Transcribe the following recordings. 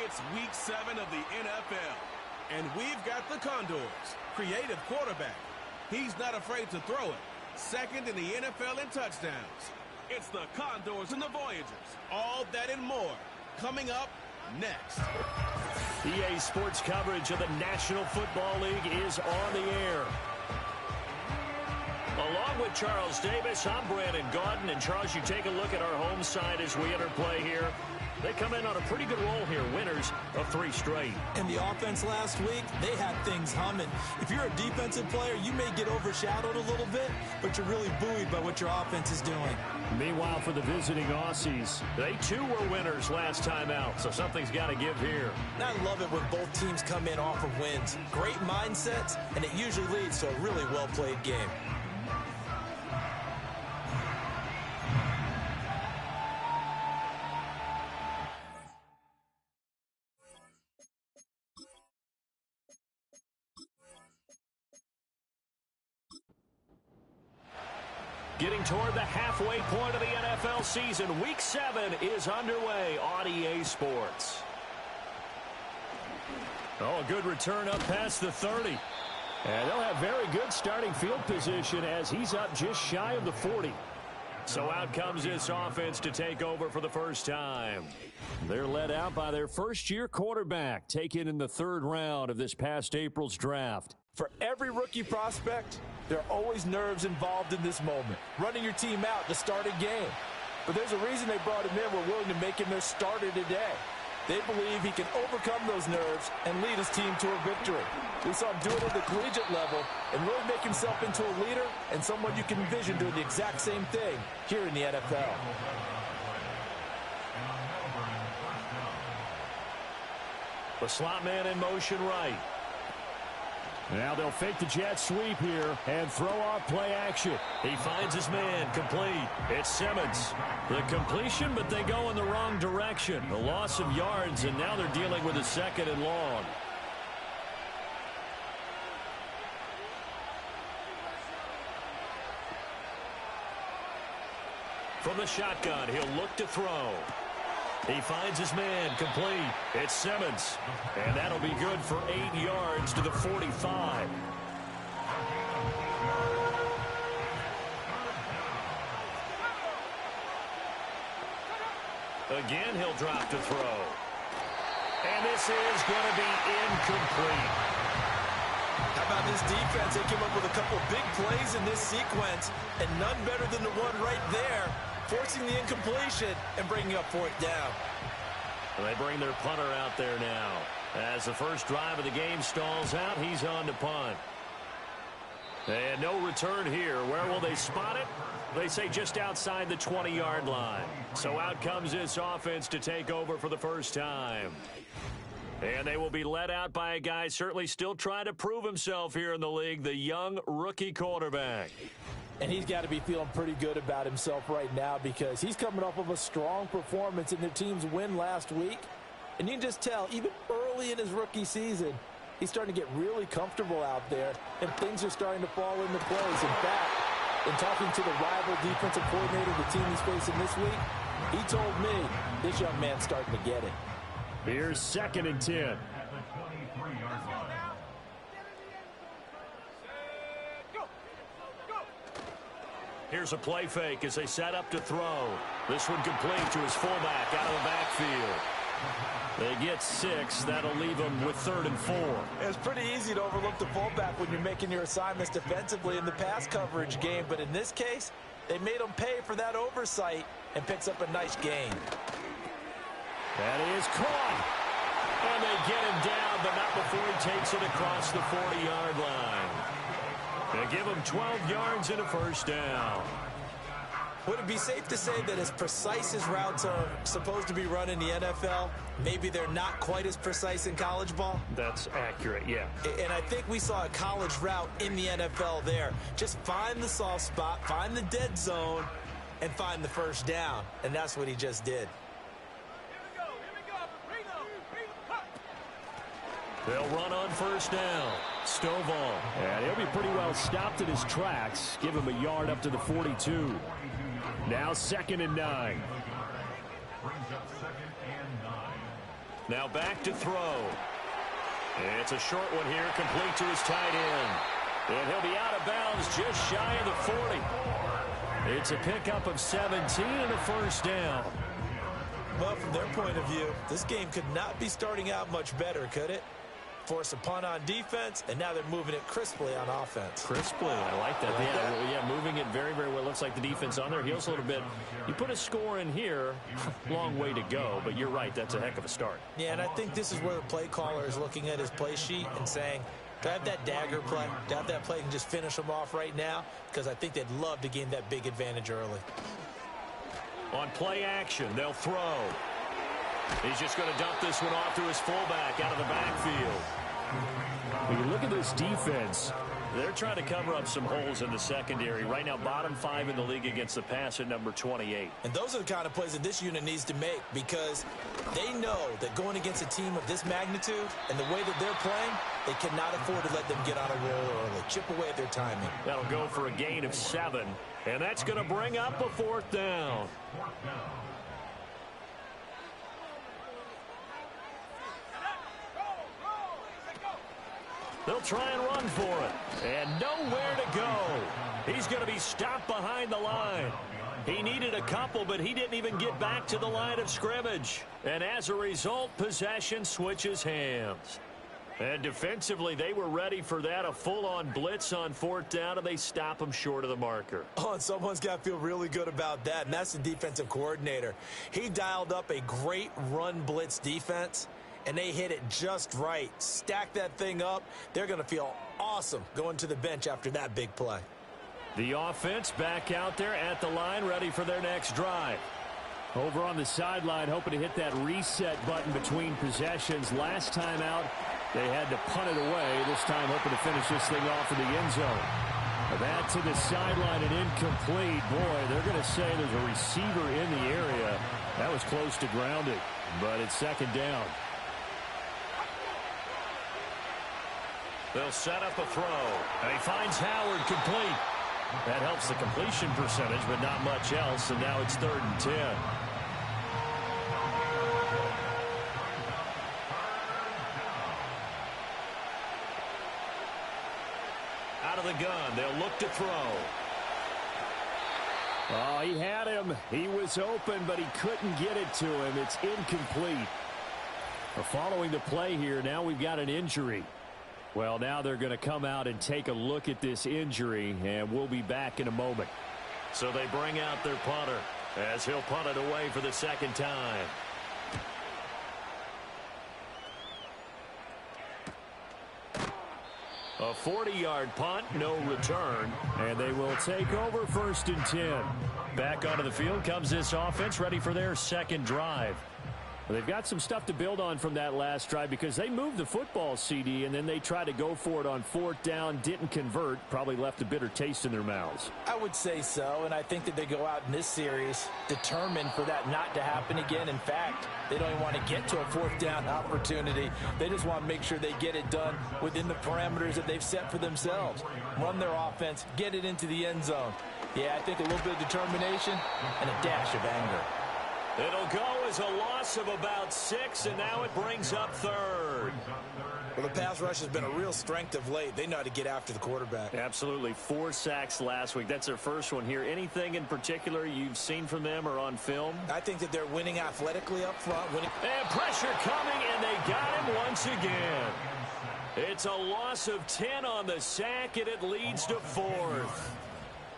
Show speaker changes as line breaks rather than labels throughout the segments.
It's Week 7 of the NFL, and we've got the Condors. Creative quarterback. He's not afraid to throw it. Second in the NFL in touchdowns. It's the Condors and the Voyagers. All that and more coming up next.
EA Sports coverage of the National Football League is on the air. Along with Charles Davis, I'm Brandon Gaudin. And Charles, you take a look at our home side as we enter play here. They come in on a pretty good roll here, winners of 3 straight.
And the offense last week, they had things humming. If you're a defensive player, you may get overshadowed a little bit, but you're really buoyed by what your offense is doing.
Meanwhile, for the visiting Aussies, they too were winners last time out, so something's got to give here.
And I love it when both teams come in off of wins. Great mindsets, and it usually leads to a really well-played game.
Getting toward the halfway point of the NFL season, Week 7 is underway on EA Sports. Oh, a good return up past the 30. And they'll have very good starting field position as he's up just shy of the 40. So out comes this offense to take over for the first time. They're led out by their first-year quarterback, taken in the 3rd round of this past April's draft.
For every rookie prospect, there are always nerves involved in this moment, running your team out to start a game. But there's a reason they brought him in. We're willing to make him their starter today. They believe he can overcome those nerves and lead his team to a victory. We saw him do it at the collegiate level and really make himself into a leader and someone you can envision doing the exact same thing here in the NFL.
The slot man in motion right. Now they'll fake the jet sweep here and throw off play action. He finds his man, complete. It's Simmons. The completion, but they go in the wrong direction. A loss of yards, and now they're dealing with a 2nd and long. From the shotgun, he'll look to throw. He finds his man, complete. It's Simmons. And that'll be good for 8 yards to the 45. Again, he'll drop to throw. And this is going to be incomplete.
How about this defense? They came up with a couple big plays in this sequence, and none better than the one right there, forcing the incompletion and bringing up 4th down.
Well, they bring their punter out there now. As the first drive of the game stalls out, he's on to punt. And no return here. Where will they spot it? They say just outside the 20-yard line. So out comes this offense to take over for the first time. And they will be led out by a guy certainly still trying to prove himself here in the league, the young rookie quarterback.
And he's got to be feeling pretty good about himself right now because he's coming off of a strong performance in their team's win last week. And you can just tell, even early in his rookie season, he's starting to get really comfortable out there, and things are starting to fall into place. In fact, in talking to the rival defensive coordinator of the team he's facing this week, he told me this young man's starting to get it.
Here's 2nd and 10. Here's a play fake as they set up to throw. This one complete to his fullback out of the backfield. They get 6. That'll leave them with 3rd and 4.
It's pretty easy to overlook the fullback when you're making your assignments defensively in the pass coverage game. But in this case, they made him pay for that oversight and picks up a nice gain.
That is caught. And they get him down, but not before he takes it across the 40-yard line. They give him 12 yards and a first down.
Would it be safe to say that as precise as routes are supposed to be run in the NFL, maybe they're not quite as precise in college ball?
That's accurate, yeah.
And I think we saw a college route in the NFL there. Just find the soft spot, find the dead zone, and find the first down. And that's what he just did.
They'll run on first down. Stovall. And he'll be pretty well stopped in his tracks. Give him a yard up to the 42. Now 2nd and 9. Now back to throw. It's a short one here, complete to his tight end. And he'll be out of bounds just shy of the 40. It's a pickup of 17 and a first down.
Well, from their point of view, this game could not be starting out much better, could it? Force a punt on defense, and now they're moving it crisply on offense.
Crisply, I like that. Yeah, moving it very, very well. Looks like the defense on their heels a little bit. You put a score in here, long way to go, but you're right, that's a heck of a start.
Yeah, and I think this is where the play caller is looking at his play sheet and saying, do I have that dagger play? Do I have that play and just finish them off right now? Because I think they'd love to gain that big advantage early.
On play action, they'll throw. He's just going to dump this one off to his fullback out of the backfield. When you look at this defense, they're trying to cover up some holes in the secondary. Right now, bottom 5 in the league against the pass at number 28.
And those are the kind of plays that this unit needs to make because they know that going against a team of this magnitude and the way that they're playing, they cannot afford to let them get on a roll early. Chip away at their timing.
That'll go for a gain of 7, and that's going to bring up a 4th down. They'll try and run for it. And nowhere to go. He's going to be stopped behind the line. He needed a couple, but he didn't even get back to the line of scrimmage. And as a result, possession switches hands. And defensively, they were ready for that. A full-on blitz on 4th down, and they stop him short of the marker.
Oh, and someone's got to feel really good about that, and that's the defensive coordinator. He dialed up a great run blitz defense, and they hit it just right. Stack that thing up. They're going to feel awesome going to the bench after that big play.
The offense back out there at the line, ready for their next drive.
Over on the sideline, hoping to hit that reset button between possessions. Last time out, they had to punt it away. This time, hoping to finish this thing off in the end zone. That to the sideline and incomplete. Boy, they're going to say there's a receiver in the area. That was close to grounded, but it's 2nd down.
They'll set up a throw. And he finds Howard complete. That helps the completion percentage, but not much else. And now it's 3rd and 10. Out of the gun, they'll look to throw.
Oh, he had him. He was open, but he couldn't get it to him. It's incomplete. Following the play here, now we've got an injury. Well, now they're going to come out and take a look at this injury, and we'll be back in a moment.
So they bring out their punter as he'll punt it away for the 2nd time. A 40-yard punt, no return, and they will take over 1st and 10. Back onto the field comes this offense, ready for their 2nd drive.
Well, they've got some stuff to build on from that last drive because they moved the football, CD, and then they tried to go for it on 4th down, didn't convert, probably left a bitter taste in their mouths.
I would say so, and I think that they go out in this series determined for that not to happen again. In fact, they don't even want to get to a 4th down opportunity. They just want to make sure they get it done within the parameters that they've set for themselves. Run their offense, get it into the end zone. Yeah, I think a little bit of determination and a dash of anger.
It'll go as a loss of about 6, and now it brings up 3rd.
Well, the pass rush has been a real strength of late. They know how to get after the quarterback.
Absolutely. 4 sacks last week. That's their first one here. Anything in particular you've seen from them or on film?
I think that they're winning athletically up front.
And pressure coming, and they got him once again. It's a loss of 10 on the sack, and it leads to 4th.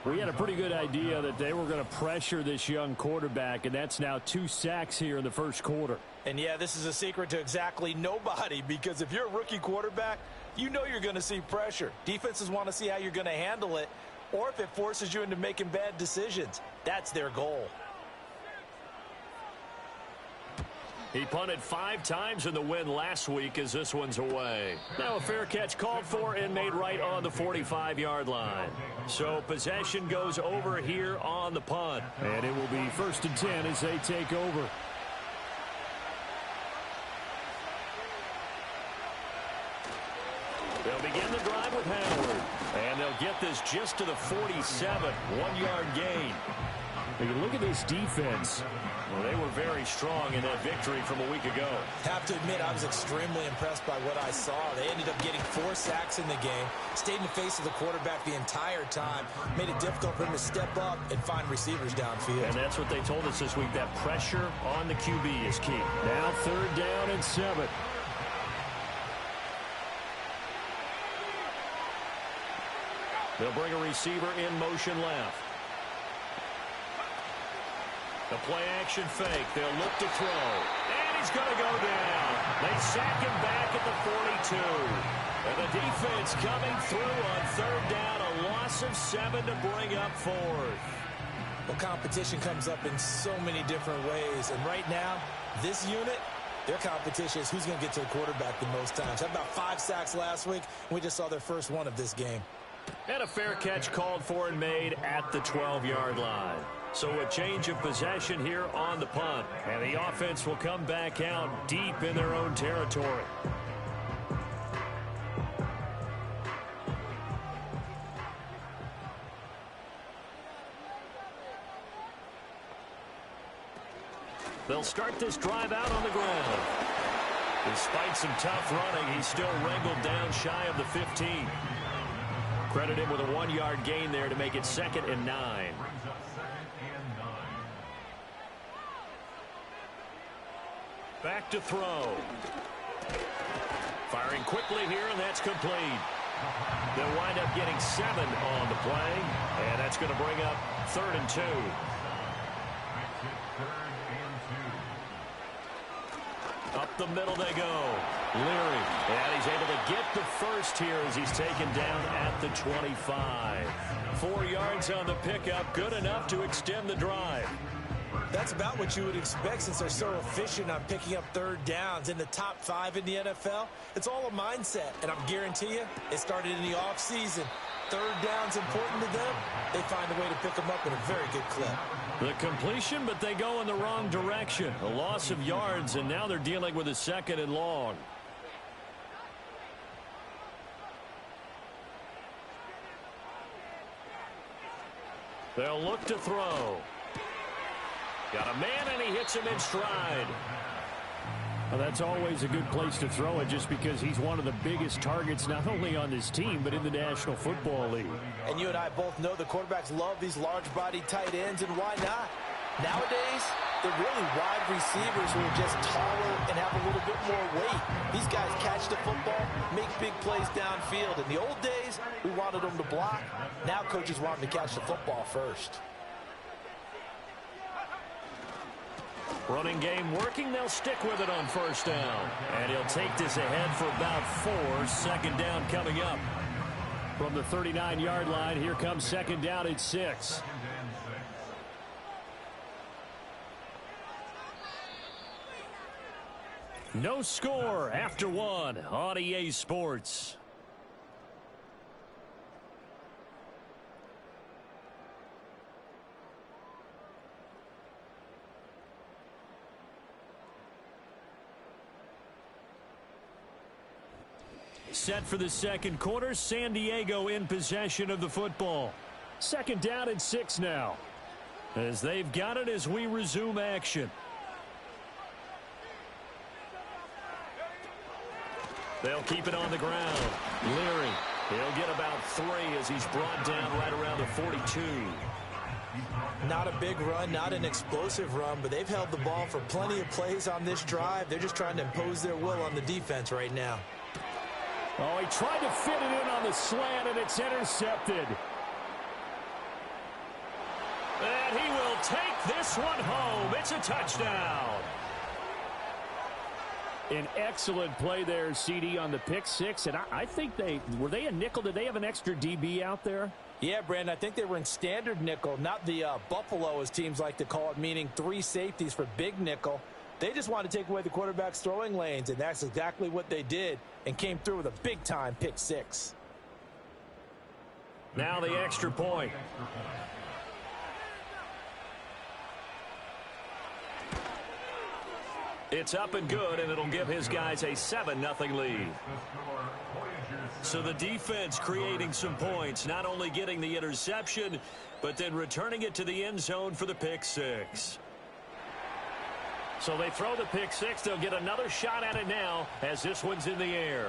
We had a pretty good idea that they were going to pressure this young quarterback, and that's now 2 sacks here in the 1st quarter.
And, yeah, this is a secret to exactly nobody because if you're a rookie quarterback, you know you're going to see pressure. Defenses want to see how you're going to handle it or if it forces you into making bad decisions. That's their goal.
He punted 5 times in the win last week as this one's away. Now a fair catch called for and made right on the 45-yard line. So possession goes over here on the punt.
And it will be 1st and 10 as they take over.
They'll begin the drive with Howard. And they'll get this just to the 47. 1-yard gain.
You look at this defense.
Well, they were very strong in that victory from a week ago.
Have to admit, I was extremely impressed by what I saw. They ended up getting 4 sacks in the game, stayed in the face of the quarterback the entire time, made it difficult for him to step up and find receivers downfield.
And that's what they told us this week, that pressure on the QB is key.
Now 3rd down and 7.
They'll bring a receiver in motion left. The play-action fake. They'll look to throw. And he's going to go down. They sack him back at the 42. And the defense coming through on 3rd down. A loss of 7 to bring up 4th.
Well, competition comes up in so many different ways. And right now, this unit, their competition is who's going to get to the quarterback the most times. Had about 5 sacks last week. We just saw their first one of this game.
And a fair catch called for and made at the 12-yard line. So a change of possession here on the punt. And the offense will come back out deep in their own territory. They'll start this drive out on the ground. Despite some tough running, he's still wrangled down shy of the 15. Credit him with a 1-yard gain there to make it 2nd and 9. Back to throw. Firing quickly here, and that's complete. They'll wind up getting 7 on the play, and that's going to bring up 3rd and 2. Up the middle they go. Leary, and he's able to get the first here as he's taken down at the 25. 4 yards on the pickup, good enough to extend the drive.
That's about what you would expect since they're so efficient on picking up 3rd downs. In the top 5 in the NFL, it's all a mindset. And I'm guarantee you, it started in the offseason. 3rd down's important to them. They find a way to pick them up in a very good clip.
The completion, but they go in the wrong direction. A loss of yards, and now they're dealing with a 2nd and long. They'll look to throw. Got a man, and he hits him in stride.
Well, that's always a good place to throw it just because he's one of the biggest targets not only on this team but in the National Football League.
And you and I both know the quarterbacks love these large-bodied tight ends, and why not? Nowadays, they're really wide receivers who are just taller and have a little bit more weight. These guys catch the football, make big plays downfield. In the old days, we wanted them to block. Now coaches want them to catch the football first.
Running game working. They'll stick with it on 1st down. And he'll take this ahead for about 4. 2nd down coming up.
From the 39-yard line, here comes 2nd down at 6.
No score after 1 on EA Sports. Set for the 2nd quarter. San Diego in possession of the football.
2nd down and 6 now.
As they've got it as we resume action. They'll keep it on the ground. Leary, he'll get about 3 as he's brought down right around the 42.
Not a big run, not an explosive run, but they've held the ball for plenty of plays on this drive. They're just trying to impose their will on the defense right now.
Oh, he tried to fit it in on the slant, and it's intercepted.
And he will take this one home. It's a touchdown.
An excellent play there, CD, on the pick 6. And I think were they a nickel? Did they have an extra DB out there?
Yeah, Brandon, I think they were in standard nickel, not the Buffalo, as teams like to call it, meaning 3 safeties for big nickel. They just wanted to take away the quarterback's throwing lanes, and that's exactly what they did, and came through with a big-time pick 6.
Now the extra point. It's up and good, and it'll give his guys a 7-0 lead. So the defense creating some points, not only getting the interception, but then returning it to the end zone for the pick six. So they throw the pick six. They'll get another shot at it now as this one's in the air.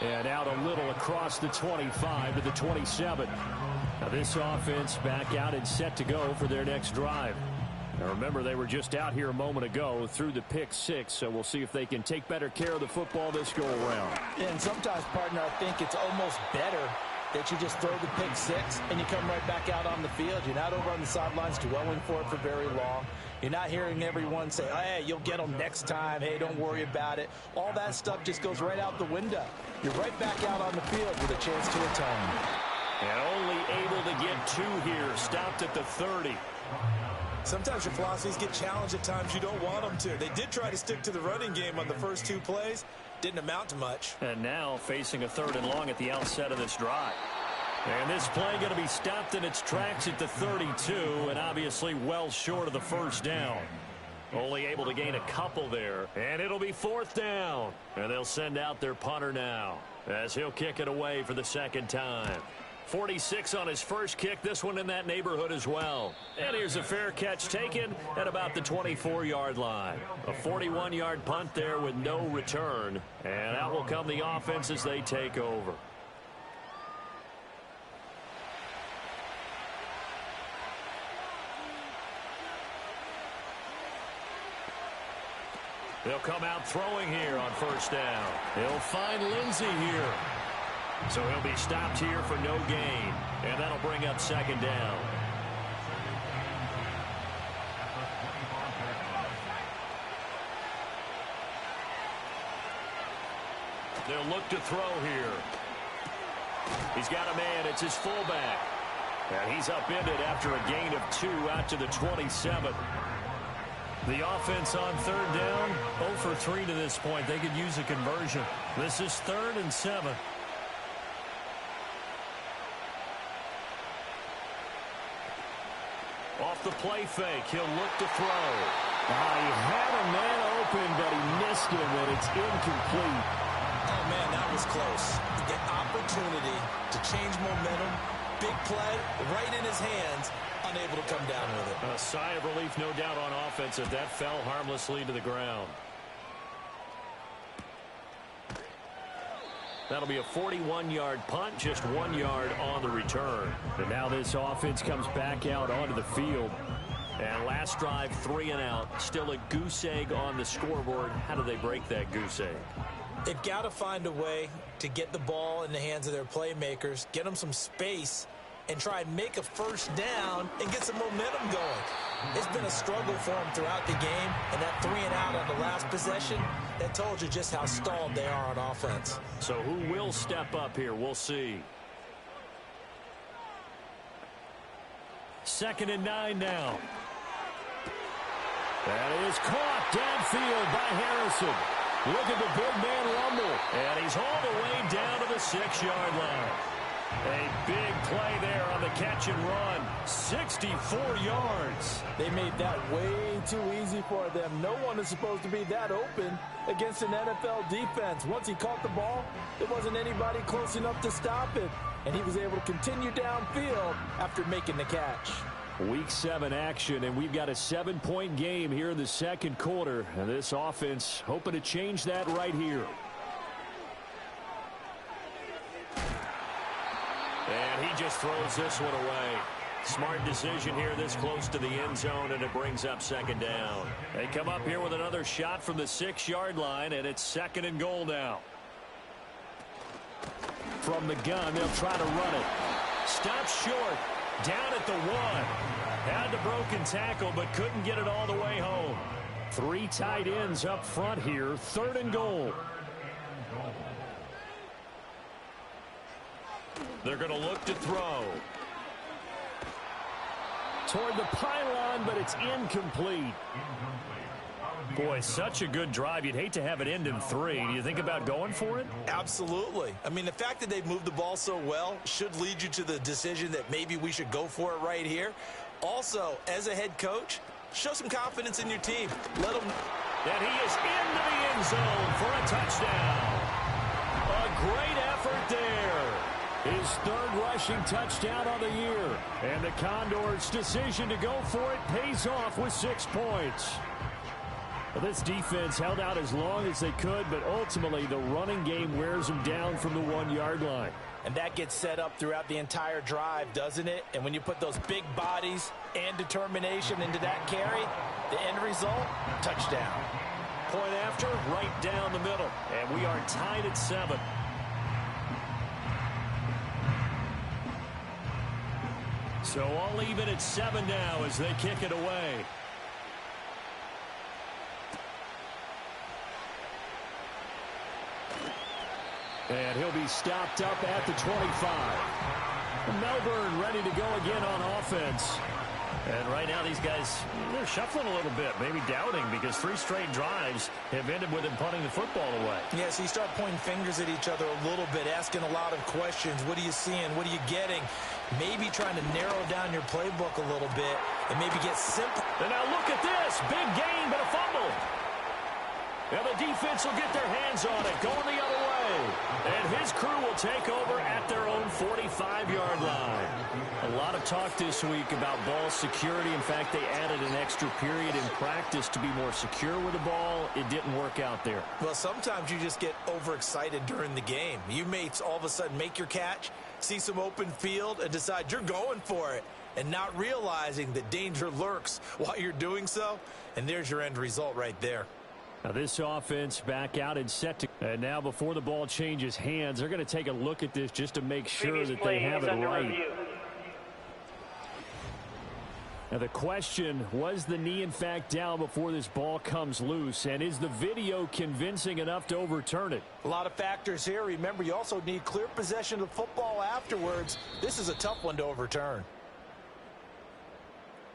And out a little across the 25 to the 27. Now this offense back out and set to go for their next drive. Now remember, they were just out here a moment ago through the pick six, so we'll see if they can take better care of the football this go-around.
And sometimes, partner, I think it's almost better that you just throw the pick six and you come right back out on the field. You're not over on the sidelines dwelling for it for very long. You're not hearing everyone say, oh, hey, you'll get them next time. Hey, don't worry about it. All that stuff just goes right out the window. You're right back out on the field with a chance to atone.
And only able to get two here. Stopped at the 30.
Sometimes your philosophies get challenged at times you don't want them to. They did try to stick to the running game on the first two plays. Didn't amount to much.
And now facing a 3rd and long at the outset of this drive. And this play going to be stopped in its tracks at the 32, and obviously well short of the first down. Only able to gain a couple there, and it'll be 4th down. And they'll send out their punter now as he'll kick it away for the second time. 46 on his first kick, this one in that neighborhood as well. And here's a fair catch taken at about the 24-yard line. A 41-yard punt there with no return. And out will come the offense as they take over. They'll come out throwing here on first down. He'll find Lindsey here. So he'll be stopped here for no gain. And that'll bring up second down. They'll look to throw here. He's got a man. It's his fullback. And he's upended after a gain of 2 out to the 27. The offense on 3rd down, 0 for 3 to this point. They could use a conversion. This is 3rd and 7. Off the play fake, he'll look to throw.
He had a man open, but he missed him, and it's incomplete.
Oh, man, that was close. The opportunity to change momentum, big play, right in his hands, unable to come down with it.
A sigh of relief, no doubt, on offense if that fell harmlessly to the ground. That'll be a 41-yard punt, just 1 yard on the return.
And now this offense comes back out onto the field.
And last drive, 3 and out. Still a goose egg on the scoreboard. How do they break that goose egg?
They've got to find a way to get the ball in the hands of their playmakers, get them some space, and try and make a first down and get some momentum going. It's been a struggle for them throughout the game, and that 3 and out on the last possession, that told you just how stalled they are on offense.
So who will step up here? We'll see. 2nd and 9 now.
That is caught downfield by Harrison. Look at the big man rumble.
And he's all the way down to the 6-yard line. A big play there on the catch and run. 64 yards.
They made that way too easy for them. No one is supposed to be that open against an NFL defense. Once he caught the ball, there wasn't anybody close enough to stop it. And he was able to continue downfield after making the catch.
Week 7 action, and we've got a 7-point game here in the second quarter. And this offense hoping to change that right here.
And he just throws this one away. Smart decision here this close to the end zone, and it brings up second down. They come up here with another shot from the 6-yard line, and it's 2nd and goal now.
From the gun, they'll try to run it.
Stops short. Down at the 1. Had the broken tackle, but couldn't get it all the way home.
3 tight ends up front here. 3rd and goal.
They're going to look to throw.
Toward the pylon, but it's incomplete.
Boy, such a good drive. You'd hate to have it end in 3. Do you think about going for it?
Absolutely. I mean, the fact that they've moved the ball so well should lead you to the decision that maybe we should go for it right here. Also, as a head coach, show some confidence in your team. Let them
And he is into the end zone for a touchdown. A great effort there.
His third rushing touchdown on the year. And the Condors' decision to go for it pays off with 6 points. Well, this defense held out as long as they could, but ultimately the running game wears them down from the 1-yard line.
And that gets set up throughout the entire drive, doesn't it? And when you put those big bodies and determination into that carry, the end result, touchdown.
Point after, right down the middle. And we are tied at 7. So all even at 7 now as they kick it away.
And he'll be stopped up at the 25. Melbourne ready to go again on offense.
And right now these guys, they're shuffling a little bit, maybe doubting, because 3 straight drives have ended with him punting the football away.
Yeah, so you start pointing fingers at each other a little bit, asking a lot of questions. What are you seeing? What are you getting? Maybe trying to narrow down your playbook a little bit and maybe get simple.
And now look at this. Big gain, but a fumble. And the defense will get their hands on it, going the other way. And his crew will take over at their own 45-yard line. A lot of talk this week about ball security. In fact, they added an extra period in practice to be more secure with the ball. It didn't work out there.
Well, sometimes you just get overexcited during the game. You may all of a sudden make your catch, see some open field, and decide you're going for it, and not realizing that danger lurks while you're doing so. And there's your end result right there.
Now this offense back out and set to. And now before the ball changes hands, they're going to take a look at this just to make sure that they have it right. Now the question, was the knee in fact down before this ball comes loose? And is the video convincing enough to overturn it?
A lot of factors here. Remember, you also need clear possession of the football afterwards. This is a tough one to overturn.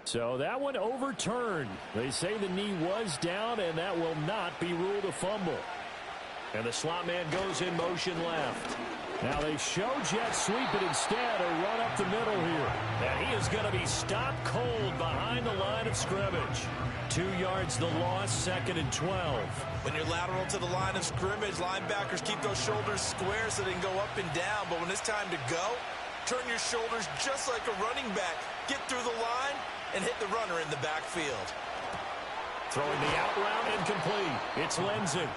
So that one overturned. They say the knee was down, and that will not be ruled a fumble.
And the slot man goes in motion left.
Now they show jet sweep, but instead a run up the middle here.
And he is going to be stopped cold behind the line of scrimmage. 2 yards the loss, 2nd and 12.
When you're lateral to the line of scrimmage, linebackers keep those shoulders square so they can go up and down. But when it's time to go, turn your shoulders just like a running back. Get through the line and hit the runner in the backfield.
Throwing the out route incomplete. It's Lindsey.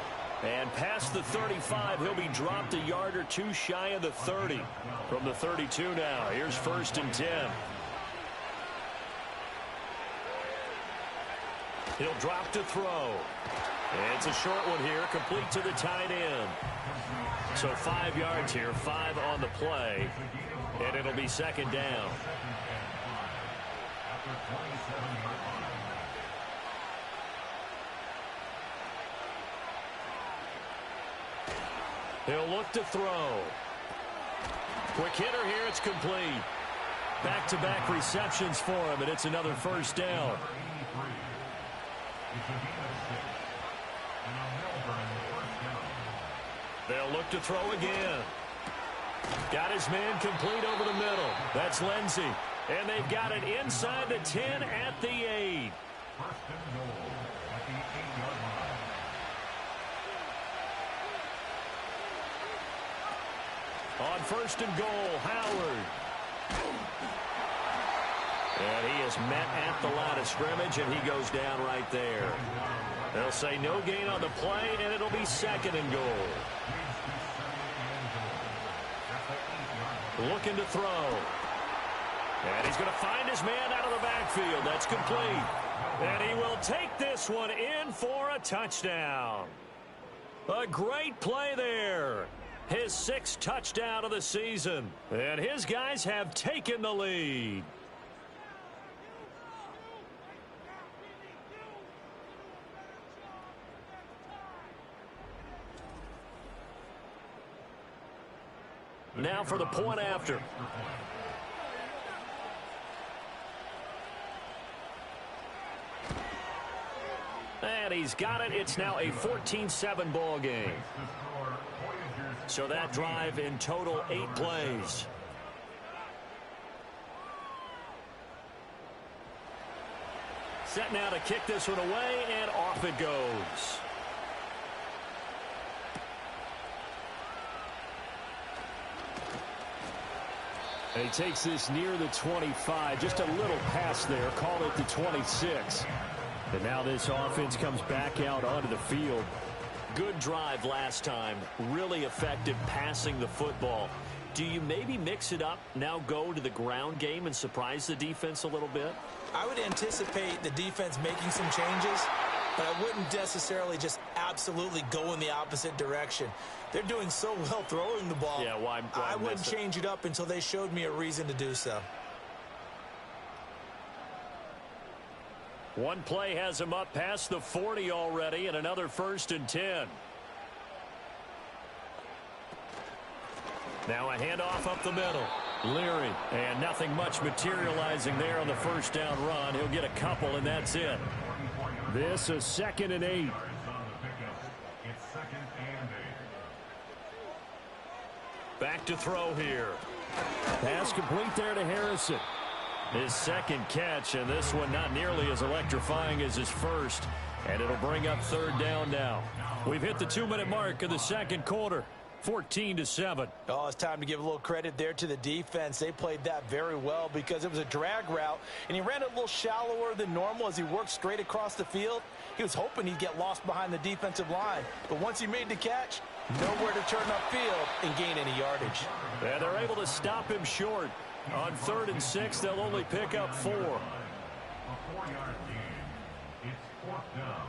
And past the 35, he'll be dropped a yard or 2 shy of the 30. From the 32 now, here's 1st and 10. He'll drop to throw. And it's a short one here, complete to the tight end. So 5 yards here, 5 on the play. And it'll be 2nd down. He'll look to throw. Quick hitter here, it's complete. Back-to-back receptions for him, and it's another 1st down. They'll look to throw again. Got his man complete over the middle. That's Lindsey. And they've got it inside the 10 at the 8. On 1st and goal, Howard. And he is met at the line of scrimmage, and he goes down right there. They'll say no gain on the play, and it'll be 2nd and goal. Looking to throw. And he's going to find his man out of the backfield. That's complete. And he will take this one in for a touchdown. A great play there. His 6th touchdown of the season. And his guys have taken the lead. Now for the point after. And he's got it. It's now a 14-7 ball game. So that drive in total 8 plays. Set now to kick this one away, and off it goes.
And he takes this near the 25. Just a little pass there. Call it the 26. And now this offense comes back out onto the field.
Good drive last time. Really effective passing the football. Do you maybe mix it up, now go to the ground game and surprise the defense a little bit?
I would anticipate the defense making some changes, but I wouldn't necessarily just absolutely go in the opposite direction. They're doing so well throwing the ball.
Yeah, why
I wouldn't change it up until they showed me a reason to do so.
One play has him up past the 40 already, and another 1st and 10. Now a handoff up the middle. Leary, and nothing much materializing there on the first down run. He'll get a couple, and that's it.
This is 2nd and 8.
Back to throw here.
Pass complete there to Harrison.
His second catch, and this one not nearly as electrifying as his first. And it'll bring up 3rd down now. We've hit the 2-minute mark of the second quarter. 14-7.
Oh, it's time to give a little credit there to the defense. They played that very well because it was a drag route, and he ran it a little shallower than normal as he worked straight across the field. He was hoping he'd get lost behind the defensive line, but once he made the catch, nowhere to turn upfield and gain any yardage.
Yeah, they're able to stop him short. On 3rd and 6, they'll only pick up 4.
A 4-yard gain. It's 4th down.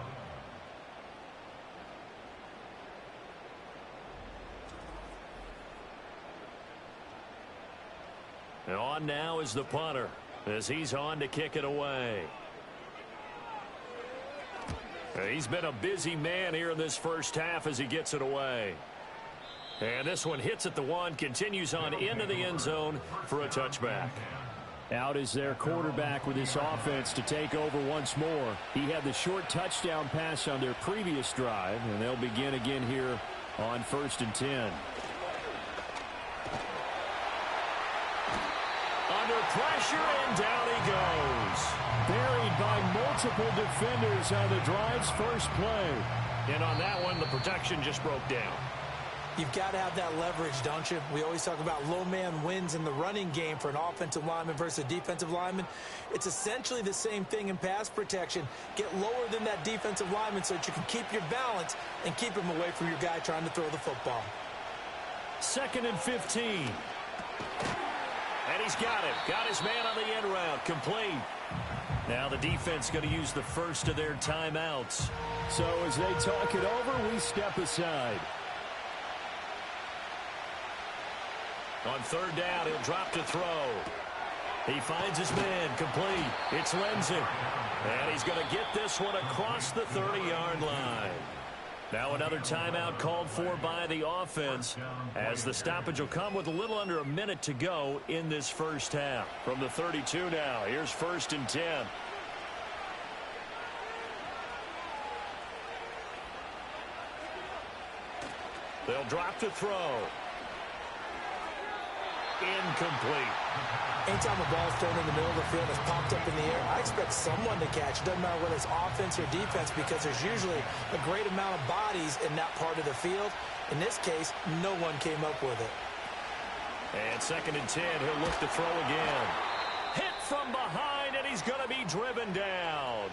And on now is the punter as he's on to kick it away. He's been a busy man here in this first half as he gets it away. And this one hits at the 1, continues on into the end zone for a touchback.
Out is their quarterback with this offense to take over once more. He had the short touchdown pass on their previous drive, and they'll begin again here on 1st and 10.
Under pressure, and down he goes.
Buried by multiple defenders on the drive's first play.
And on that one, the protection just broke down.
You've got to have that leverage, don't you? We always talk about low man wins in the running game for an offensive lineman versus a defensive lineman. It's essentially the same thing in pass protection. Get lower than that defensive lineman so that you can keep your balance and keep him away from your guy trying to throw the football.
2nd and 15. And he's got it. Got his man on the end route. Complete. Now the defense going to use the first of their timeouts.
So as they talk it over, we step aside.
On 3rd down, he'll drop to throw. He finds his man. Complete. It's Lindsey. And he's going to get this one across the 30-yard line. Now another timeout called for by the offense as the stoppage will come with a little under a minute to go in this first half. From the 32 now, here's 1st and 10. They'll drop to throw. Incomplete.
Anytime a ball's thrown in the middle of the field, it's popped up in the air, I expect someone to catch. It doesn't matter whether it's offense or defense because there's usually a great amount of bodies in that part of the field. In this case, no one came up with it.
And 2nd and 10, he'll look to throw again. Hit from behind, and he's going to be driven down.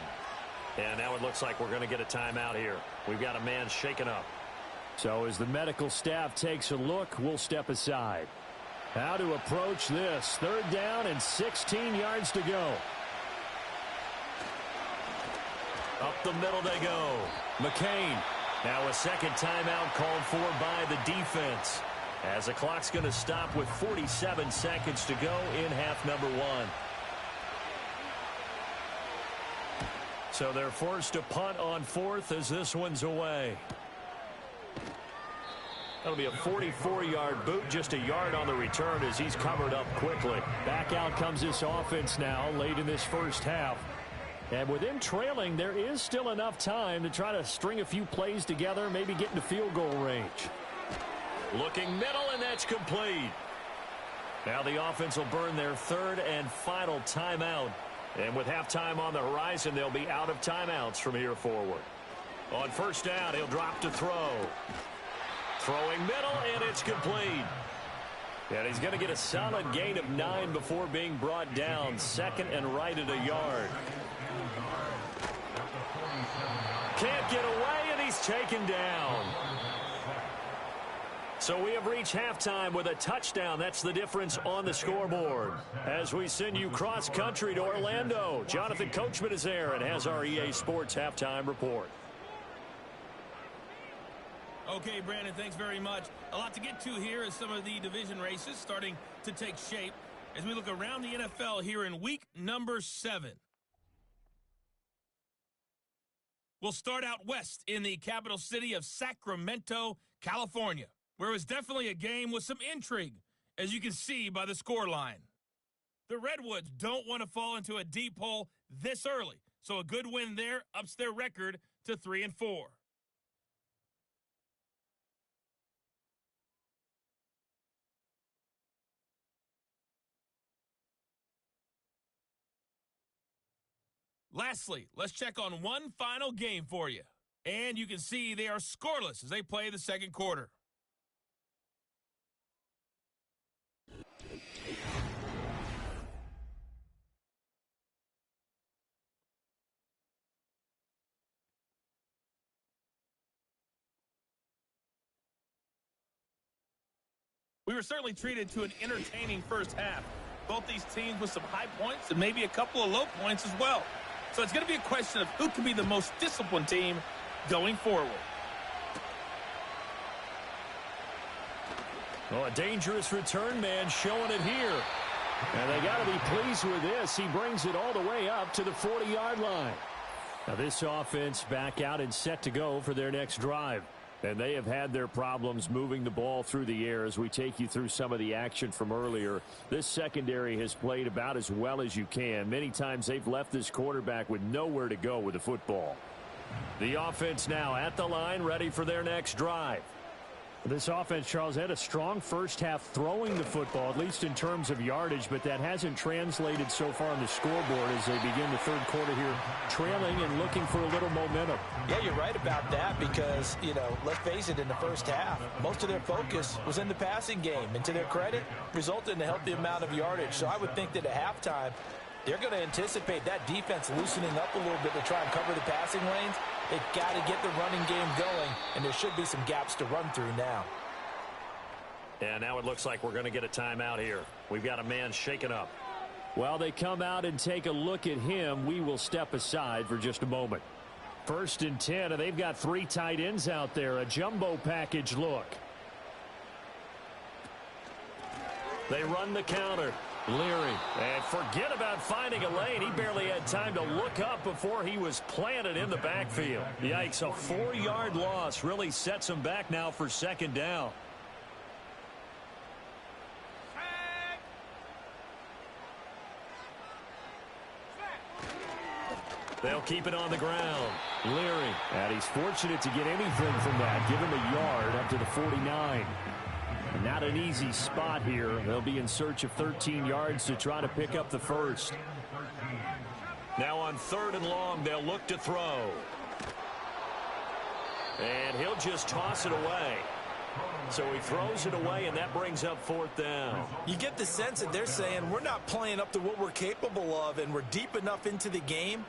And now it looks like we're going to get a timeout here. We've got a man shaken up.
So as the medical staff takes a look, we'll step aside. How to approach this. 3rd down and 16 yards to go.
Up the middle they go. McCain. Now a second timeout called for by the defense. As the clock's going to stop with 47 seconds to go in half number 1. So they're forced to punt on 4th as this one's away. That'll be a 44-yard boot, just a yard on the return as he's covered up quickly.
Back out comes this offense now late in this first half. And with them trailing, there is still enough time to try to string a few plays together, maybe get into field goal range.
Looking middle, and that's complete. Now the offense will burn their 3rd and final timeout And with halftime on the horizon, they'll be out of timeouts from here forward. On first down, he'll drop to throw. Throwing middle, and it's complete. And he's going to get a solid gain of 9 before being brought down. Second and right at a yard. Can't get away, and he's taken down. So we have reached halftime with a touchdown. That's the difference on the scoreboard. As we send you cross-country to Orlando, Jonathan Coachman is there and has our EA Sports halftime report.
Okay, Brandon, thanks very much. A lot to get to here as some of the division races starting to take shape as we look around the NFL here in week number 7. We'll start out west in the capital city of Sacramento, California, where it was definitely a game with some intrigue, as you can see by the scoreline. The Redwoods don't want to fall into a deep hole this early, so a good win there ups their record to 3-4. Lastly, let's check on one final game for you. And you can see they are scoreless as they play the second quarter. We were certainly treated to an entertaining first half. Both these teams with some high points and maybe a couple of low points as well. So it's going to be a question of who can be the most disciplined team going forward.
Oh, a dangerous return man showing it here. And they got to be pleased with this. He brings it all the way up to the 40-yard line. Now this offense back out and set to go for their next drive. And they have had their problems moving the ball through the air as we take you through some of the action from earlier. This secondary has played about as well as you can. Many times they've left this quarterback with nowhere to go with the football. The offense now at the line, ready for their next drive.
This offense, Charles, had a strong first half throwing the football, at least in terms of yardage, but that hasn't translated so far on the scoreboard as they begin the third quarter here, trailing and looking for a little momentum.
Yeah, you're right about that because, let's face it, in the first half, most of their focus was in the passing game. And to their credit, resulted in a healthy amount of yardage. So I would think that at halftime, they're going to anticipate that defense loosening up a little bit to try and cover the passing lanes. They've got to get the running game going, and there should be some gaps to run through now.
And now it looks like we're going to get a timeout here. We've got a man shaken up.
While they come out and take a look at him, we will step aside for just a moment. 1st and 10, and they've got 3 tight ends out there. A jumbo package look.
They run the counter. Leary. And forget about finding a lane. He barely had time to look up before he was planted in the backfield. Yikes, a 4-yard loss really sets him back now for second down. They'll keep it on the ground. Leary.
And he's fortunate to get anything from that. Give him a yard up to the 49. Not an easy spot here. They'll be in search of 13 yards to try to pick up the first.
Now on 3rd and long, they'll look to throw. And he'll just toss it away. So he throws it away, and that brings up 4th down.
You get the sense that they're saying we're not playing up to what we're capable of, and we're deep enough into the game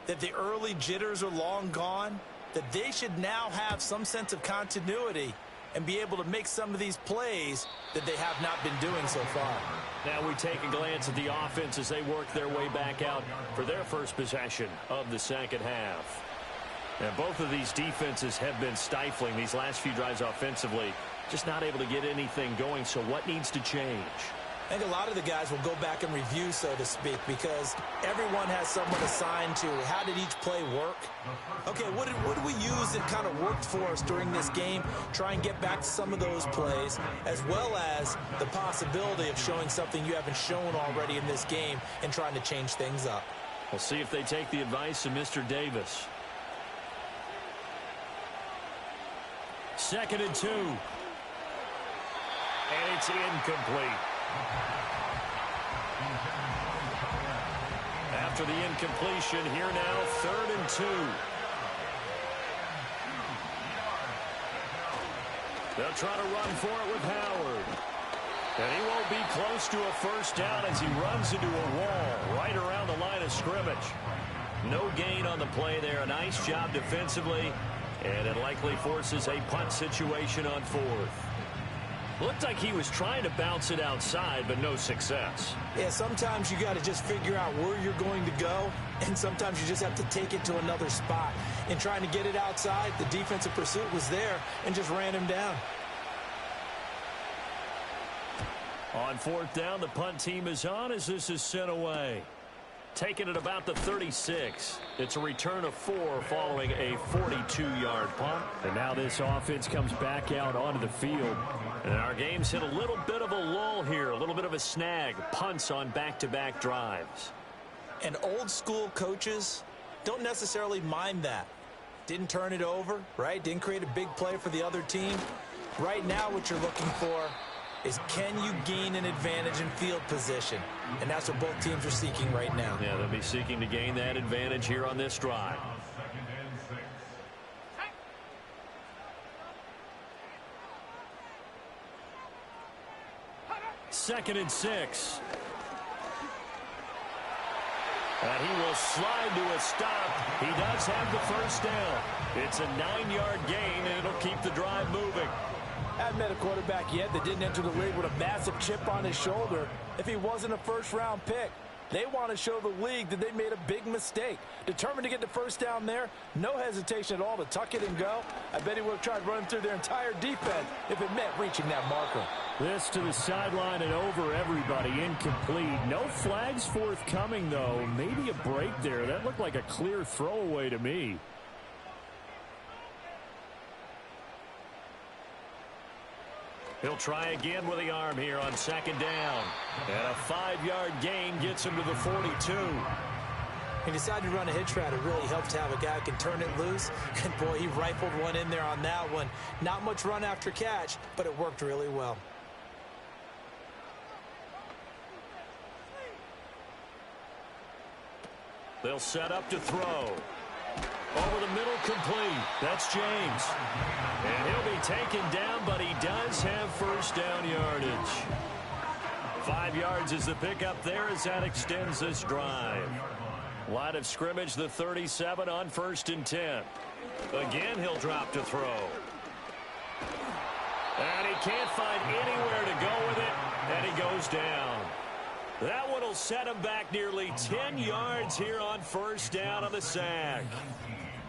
that the early jitters are long gone, that they should now have some sense of continuity and be able to make some of these plays that they have not been doing so far.
Now we take a glance at the offense as they work their way back out for their first possession of the second half. And both of these defenses have been stifling these last few drives offensively. Just not able to get anything going, so what needs to change?
I think a lot of the guys will go back and review, so to speak, because everyone has someone assigned to how did each play work. Okay, what did we use that kind of worked for us during this game? Try and get back to some of those plays, as well as the possibility of showing something you haven't shown already in this game and trying to change things up.
We'll see if they take the advice of Mr. Davis. 2nd and 2. And it's incomplete. after the incompletion. Here now, 3rd and 2. They'll try to run for it with Howard. And he won't be close to a first down as he runs into a wall right around the line of scrimmage. No gain on the play there. A nice job defensively. And it likely forces a punt situation on 4th. Looked like he was trying to bounce it outside, but no success.
Yeah, sometimes you got to just figure out where you're going to go, and sometimes you just have to take it to another spot. In trying to get it outside, the defensive pursuit was there and just ran him down.
On 4th down, the punt team is on as this is sent away. Taking it about the 36. It's a return of 4 following a 42-yard punt.
And now this offense comes back out onto the field.
And our game's hit a little bit of a lull here, a little bit of a snag. Punts on back-to-back drives.
And old-school coaches don't necessarily mind that. Didn't turn it over, right? Didn't create a big play for the other team. Right now what you're looking for is can you gain an advantage in field position? And that's what both teams are seeking right now.
Yeah, they'll be seeking to gain that advantage here on this drive. 2nd and 6. And he will slide to a stop. He does have the first down. It's a 9-yard gain, and it'll keep the drive moving.
I haven't met a quarterback yet that didn't enter the league with a massive chip on his shoulder if he wasn't a first-round pick. They want to show the league that they made a big mistake. Determined to get the first down there, no hesitation at all to tuck it and go. I bet he would have tried running through their entire defense if it meant reaching that marker.
This to the sideline and over everybody, incomplete. No flags forthcoming, though. Maybe a break there. That looked like a clear throwaway to me.
He'll try again with the arm here on 2nd down. And a 5-yard gain gets him to the 42.
He decided to run a hitch route. It really helps to have a guy who can turn it loose. And, boy, he rifled one in there on that one. Not much run after catch, but it worked really well.
They'll set up to throw. Over the middle, complete. That's James. And he'll be taken down, but he does have first down yardage. 5 yards is the pickup there as that extends this drive. Line of scrimmage, the 37 on 1st and 10. Again, he'll drop to throw. And he can't find anywhere to go with it, and he goes down. That one will set him back nearly 10 yards here on 1st down on the sack.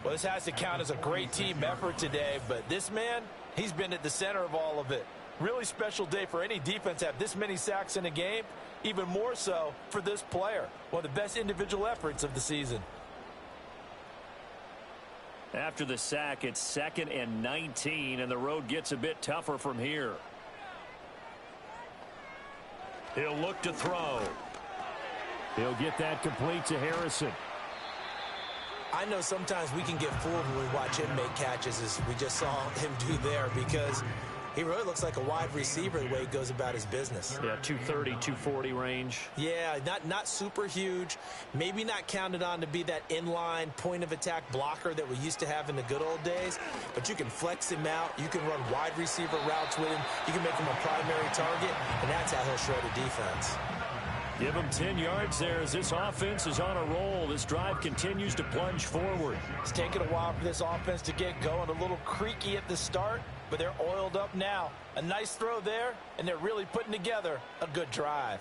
Well, this has to count as a great team effort today, but this man, he's been at the center of all of it. Really special day for any defense to have this many sacks in a game, even more so for this player. One of the best individual efforts of the season.
After the sack, it's 2nd and 19, and the road gets a bit tougher from here. He'll look to throw.
He'll get that complete to Harrison.
I know sometimes we can get fooled when we watch him make catches, as we just saw him do there, because he really looks like a wide receiver the way he goes about his business.
Yeah, 230, 240 range.
Yeah, not super huge. Maybe not counted on to be that inline point-of-attack blocker that we used to have in the good old days, but you can flex him out. You can run wide receiver routes with him. You can make him a primary target, and that's how he'll shred a defense.
Give him 10 yards there as this offense is on a roll. This drive continues to plunge forward.
It's taken a while for this offense to get going. A little creaky at the start, but they're oiled up now. A nice throw there, and they're really putting together a good drive.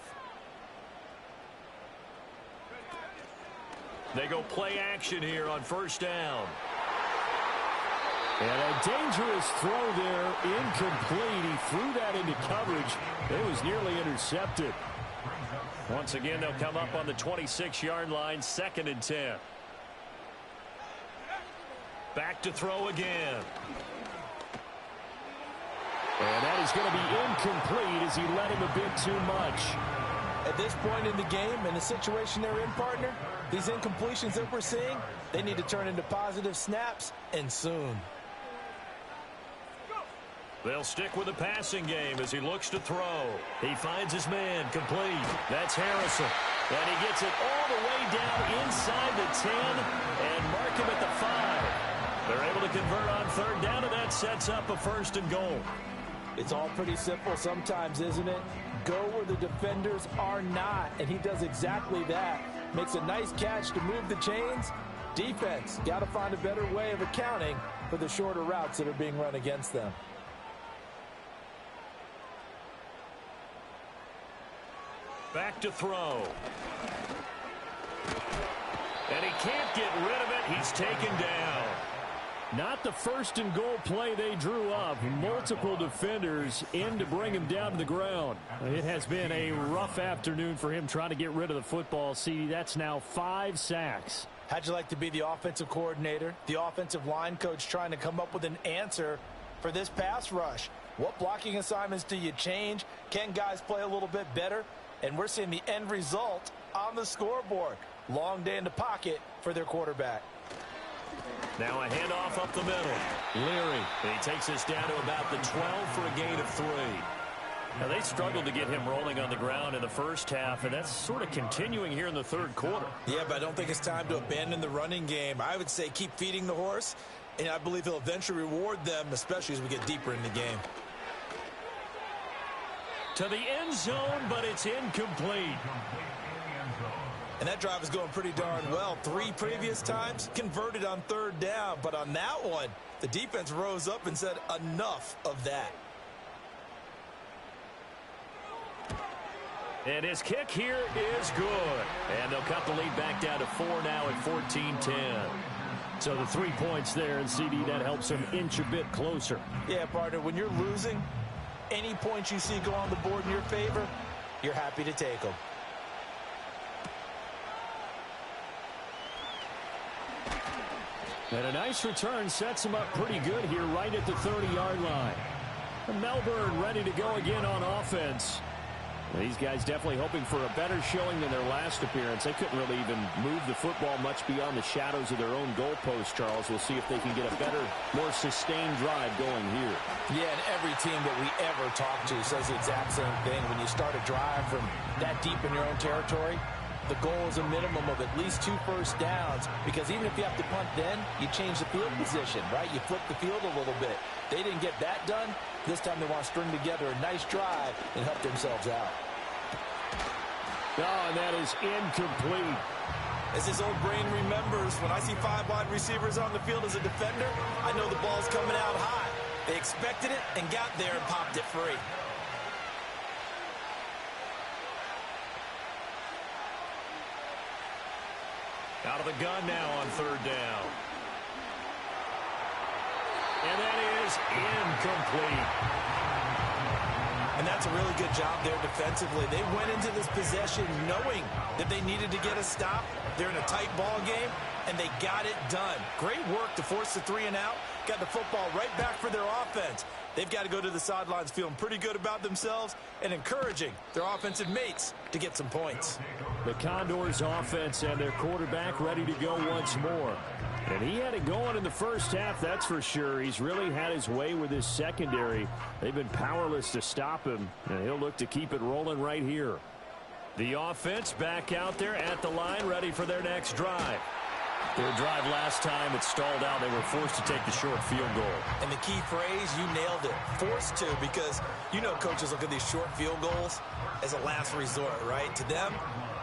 They go play action here on 1st down.
And a dangerous throw there, incomplete. He threw that into coverage. It was nearly intercepted.
Once again, they'll come up on the 26-yard line, 2nd and 10. Back to throw again.
And that is going to be incomplete as he led him a bit too much.
At this point in the game, in the situation they're in, partner, these incompletions that we're seeing, they need to turn into positive snaps, and soon.
They'll stick with the passing game as he looks to throw. He finds his man, complete. That's Harrison.
And he gets it all the way down inside the 10 and mark him at the 5. They're able to convert on third down, and that sets up a 1st and goal.
It's all pretty simple sometimes, isn't it? Go where the defenders are not, and he does exactly that. Makes a nice catch to move the chains. Defense, got to find a better way of accounting for the shorter routes that are being run against them.
Back to throw. And he can't get rid of it. He's taken down.
Not the 1st and goal play they drew up. Multiple defenders in to bring him down to the ground. It has been a rough afternoon for him trying to get rid of the football. See, that's now 5 sacks.
How'd you like to be the offensive coordinator, the offensive line coach trying to come up with an answer for this pass rush? What blocking assignments do you change? Can guys play a little bit better? And we're seeing the end result on the scoreboard. Long day in the pocket for their quarterback.
Now a handoff up the middle. Leary. He takes us down to about the 12 for a gain of 3. Now they struggled to get him rolling on the ground in the first half, and that's sort of continuing here in the third quarter.
Yeah, but I don't think it's time to abandon the running game. I would say keep feeding the horse, and I believe he'll eventually reward them, especially as we get deeper in the game.
To the end zone, but it's incomplete.
And that drive is going pretty darn well. 3 previous times converted on third down, but on that one, the defense rose up and said enough of that.
And his kick here is good. And they'll cut the lead back down to 4 now at 14-10.
So the 3 points there, and CD, that helps him inch a bit closer.
Yeah, partner, when you're losing, any points you see go on the board in your favor, you're happy to take them.
And a nice return sets him up pretty good here right at the 30-yard line. Melbourne ready to go again on offense. These guys definitely hoping for a better showing than their last appearance. They couldn't really even move the football much beyond the shadows of their own goalpost, Charles. We'll see if they can get a better, more sustained drive going here.
Yeah, and every team that we ever talk to says the exact same thing. When you start a drive from that deep in your own territory, the goal is a minimum of at least 2 first downs, because even if you have to punt then, you change the field position, right? You flip the field a little bit. They didn't get that done. This time they want to string together a nice drive and help themselves out.
Oh, and that is incomplete.
As his old brain remembers, when I see 5 wide receivers on the field as a defender, I know the ball's coming out high. They expected it and got there and popped it free.
Out of the gun now on third down. And that is incomplete.
And that's a really good job there defensively. They went into this possession knowing that they needed to get a stop. They're in a tight ball game, and they got it done. Great work to force the 3 and out. Got the football right back for their offense. They've got to go to the sidelines feeling pretty good about themselves and encouraging their offensive mates to get some points.
The Condors offense and their quarterback ready to go once more. And he had it going in the first half, that's for sure. He's really had his way with his secondary. They've been powerless to stop him, and he'll look to keep it rolling right here.
The offense back out there at the line, ready for their next drive.
Their drive last time, it stalled out. They were forced to take the short field goal.
And the key phrase, you nailed it, forced to, because you know coaches look at these short field goals as a last resort, right? To them,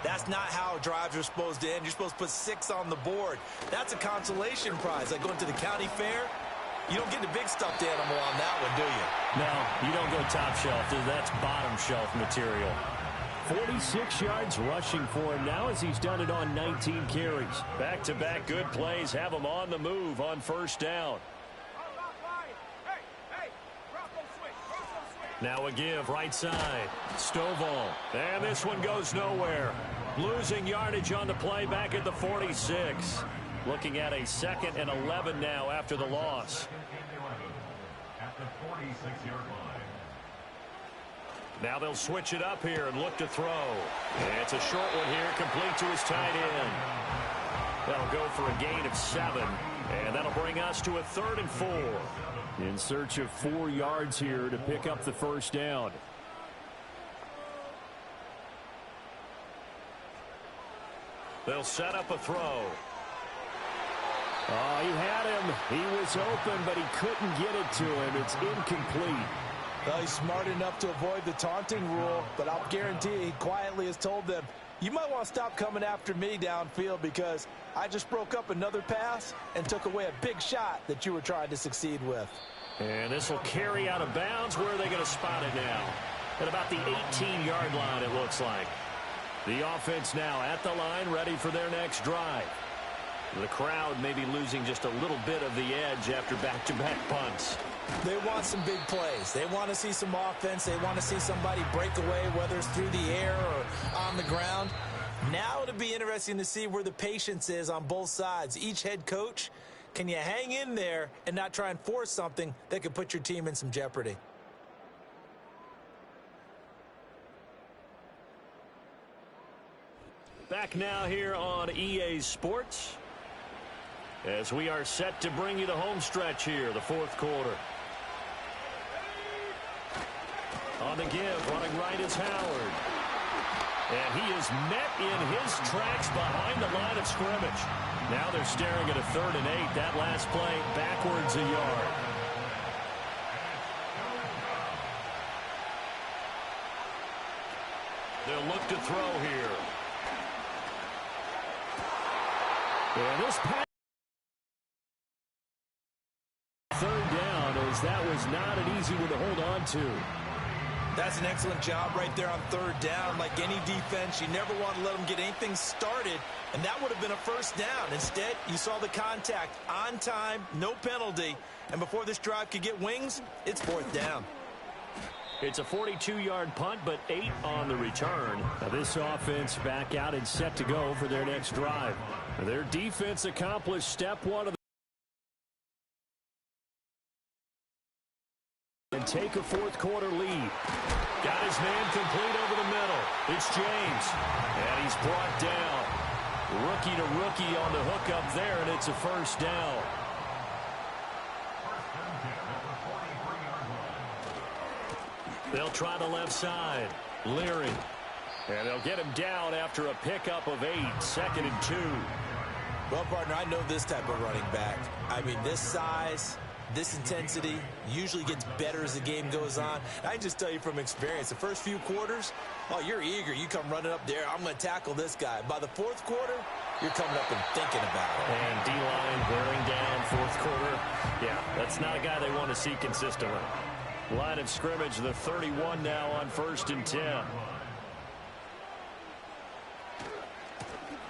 that's not how drives are supposed to end. You're supposed to put 6 on the board. That's a consolation prize, like going to the county fair. You don't get the big stuffed animal on that one, do you?
No, you don't go top shelf. That's bottom shelf material. 46 yards rushing for him now as he's done it on 19 carries.
Back-to-back good plays have him on the move on first down. Now a give right side. Stovall. And this one goes nowhere. Losing yardage on the play back at the 46. Looking at a 2nd and 11 now after the loss.
At the 46-yard line.
Now they'll switch it up here and look to throw. And it's a short one here, complete to his tight end. That'll go for a gain of 7. And that'll bring us to a 3rd and 4.
In search of 4 yards here to pick up the first down.
They'll set up a throw.
Oh, he had him. He was open, but he couldn't get it to him. It's incomplete.
Well, he's smart enough to avoid the taunting rule, but I'll guarantee he quietly has told them, you might want to stop coming after me downfield because I just broke up another pass and took away a big shot that you were trying to succeed with.
And this will carry out of bounds. Where are they going to spot it now? At about the 18-yard line, it looks like. The offense now at the line, ready for their next drive. The crowd may be losing just a little bit of the edge after back-to-back punts.
They want some big plays. They want to see some offense. They want to see somebody break away, whether it's through the air or on the ground. Now it'll be interesting to see where the patience is on both sides. Each head coach, can you hang in there and not try and force something that could put your team in some jeopardy?
Back now here on EA Sports as we are set to bring you the home stretch here, the fourth quarter. On the give, running right is Howard. And he is met in his tracks behind the line of scrimmage. Now they're staring at a 3rd and 8. That last play backwards a yard. They'll look to throw here. And this pass. 3rd down, as that was not an easy one to hold on to.
That's an excellent job right there on 3rd down. Like any defense, you never want to let them get anything started, and that would have been a 1st down. Instead, you saw the contact on time, no penalty, and before this drive could get wings, it's 4th down.
It's a 42-yard punt, but 8 on the return.
Now this offense back out and set to go for their next drive. Their defense accomplished step 1 of the and take a fourth quarter lead.
Got his man complete over the middle. It's James. And he's brought down. Rookie to rookie on the hook up there, and it's a 1st down. They'll try the left side. Leary.
And they'll get him down after a pickup of 8, 2nd and 2.
Well, partner, I know this type of running back. I mean, this size, this intensity usually gets better as the game goes on. I can just tell you from experience, the first few quarters, oh, you're eager. You come running up there, I'm going to tackle this guy. By the 4th quarter, you're coming up and thinking about it.
And D-line wearing down 4th quarter. Yeah, that's not a guy they want to see consistently. Line of scrimmage, the 31 now on 1st and 10.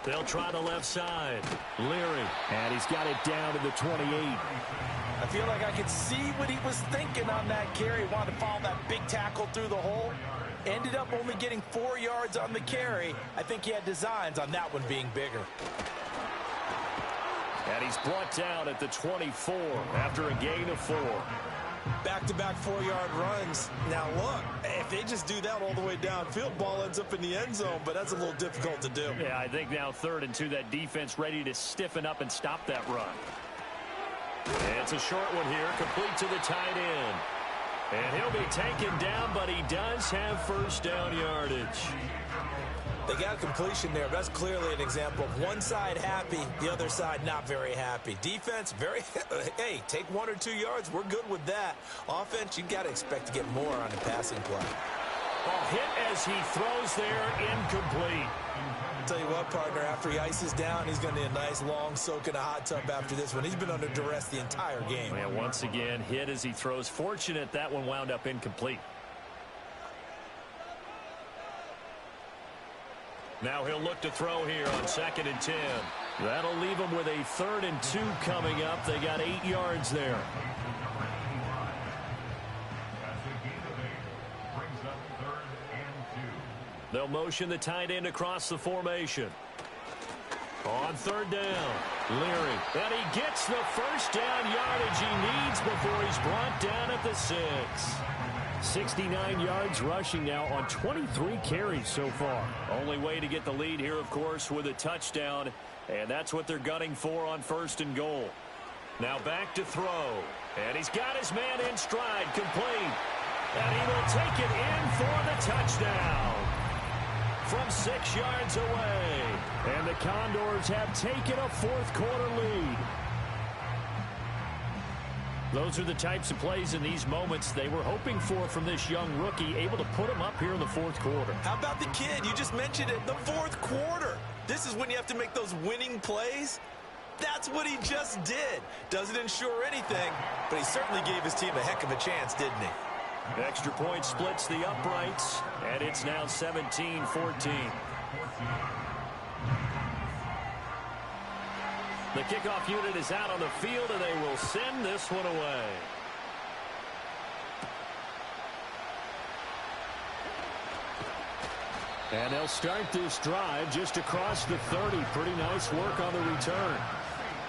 They'll try the left side. Leary.
And he's got it down to the 28.
I feel like I could see what he was thinking on that carry. Wanted to follow that big tackle through the hole. Ended up only getting 4 yards on the carry. I think he had designs on that one being bigger.
And he's brought down at the 24 after a gain of 4.
Back-to-back 4-yard runs. Now, look, if they just do that all the way downfield, ball ends up in the end zone, but that's a little difficult to do.
Yeah, I think now 3rd and 2, that defense ready to stiffen up and stop that run. It's a short one here, complete to the tight end. And he'll be taken down, but he does have 1st down yardage.
They got a completion there. That's clearly an example of one side happy, the other side not very happy. Defense, very, hey, take 1 or 2 yards. We're good with that. Offense, you got to expect to get more on the passing play.
Ball hit as he throws there, incomplete.
I'll tell you what, partner, after he ices down, he's going to need a nice long soak in a hot tub after this one. He's been under duress the entire game.
And once again, hit as he throws. Fortunate that one wound up incomplete. Now he'll look to throw here on 2nd and 10. That'll leave him with a 3rd and 2 coming up. They got 8 yards there. They'll motion the tight end across the formation. On 3rd down, Leary. And he gets the 1st down yardage he needs before he's brought down at the 6.
69 yards rushing now on 23 carries so far.
Only way to get the lead here, of course, with a touchdown. And that's what they're gunning for on 1st and goal. Now back to throw. And he's got his man in stride, complete. And he will take it in for the touchdown. From 6 yards away.
And the Condors have taken a fourth-quarter lead. Those are the types of plays in these moments they were hoping for from this young rookie, able to put him up here in the fourth quarter.
How about the kid? You just mentioned it, the fourth quarter. This is when you have to make those winning plays. That's what he just did. Doesn't ensure anything, but he certainly gave his team a heck of a chance, didn't he?
Extra point splits the uprights, and it's now 17-14. The kickoff unit is out on the field, and they will send this one away.
And they'll start this drive just across the 30. Pretty nice work on the return.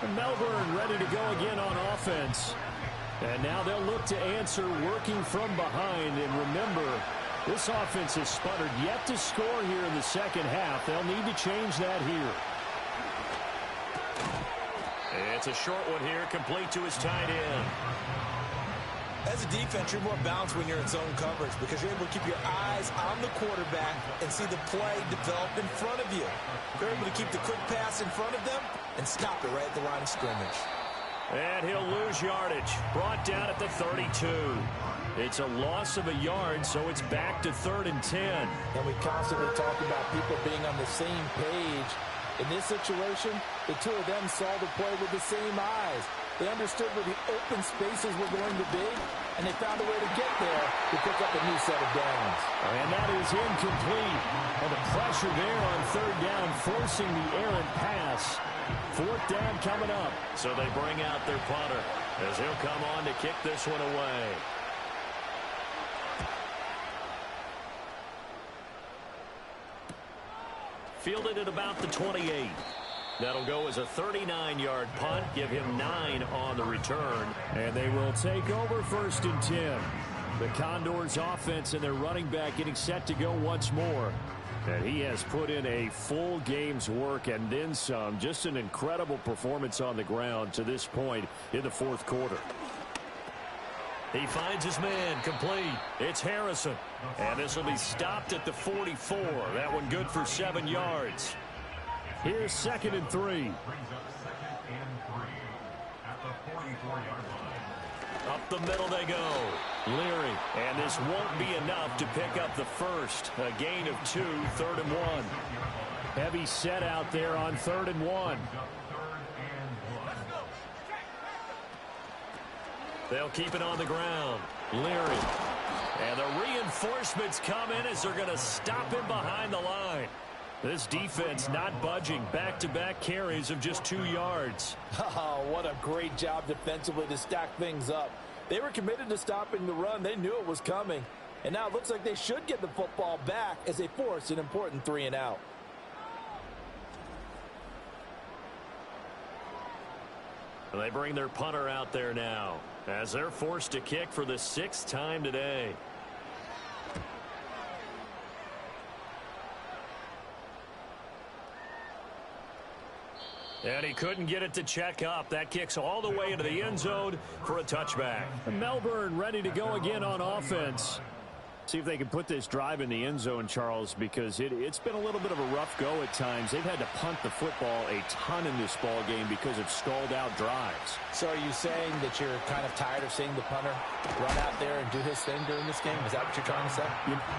And Melbourne ready to go again on offense. And now they'll look to answer working from behind. And remember, this offense has sputtered yet to score here in the second half. They'll need to change that here.
It's a short one here, complete to his tight end.
As a defense, you're more balanced when you're in zone coverage because you're able to keep your eyes on the quarterback and see the play develop in front of you. You're able to keep the quick pass in front of them and stop it right at the line of scrimmage.
And he'll lose yardage. Brought down at the 32. It's a loss of a yard, so it's back to 3rd and 10.
And we constantly talk about people being on the same page. In this situation, the two of them saw the play with the same eyes. They understood where the open spaces were going to be, and they found a way to get there to pick up a new set of downs.
And that is incomplete. And the pressure there on 3rd down, forcing the errant pass. 4th down coming up.
So they bring out their punter as he'll come on to kick this one away. Fielded at about the 28. That'll go as a 39-yard punt. Give him 9 on the return.
And they will take over 1st and 10. The Condors offense and their running back getting set to go once more. And he has put in a full game's work and then some. Just an incredible performance on the ground to this point in the 4th quarter.
He finds his man, complete. It's Harrison. And this will be stopped at the 44. That one good for 7 yards.
Here's 2nd and 3.
Brings up 2nd and 3 at the 44-yard line.
Up the middle they go. Leary. And this won't be enough to pick up the first. A gain of 2, 3rd and 1.
Heavy set out there on 3rd and 1.
They'll keep it on the ground. Leary. And the reinforcements come in as they're going to him behind the line. This defense not budging. Back-to-back carries of just 2 yards.
Oh, what a great job defensively to stack things up. They were committed to stopping the run. They knew it was coming. And now it looks like they should get the football back as they force an important 3 and out.
They bring their punter out there now as they're forced to kick for the 6th time today. And he couldn't get it to check up. That kicks all the way into the end zone for a touchback.
Melbourne ready to go again on offense. See if they can put this drive in the end zone, Charles, because it's been a little bit of a rough go at times. They've had to punt the football a ton in this ball game because of stalled out drives.
So are you saying that you're kind of tired of seeing the punter run out there and do his thing during this game? Is that what you're trying to say?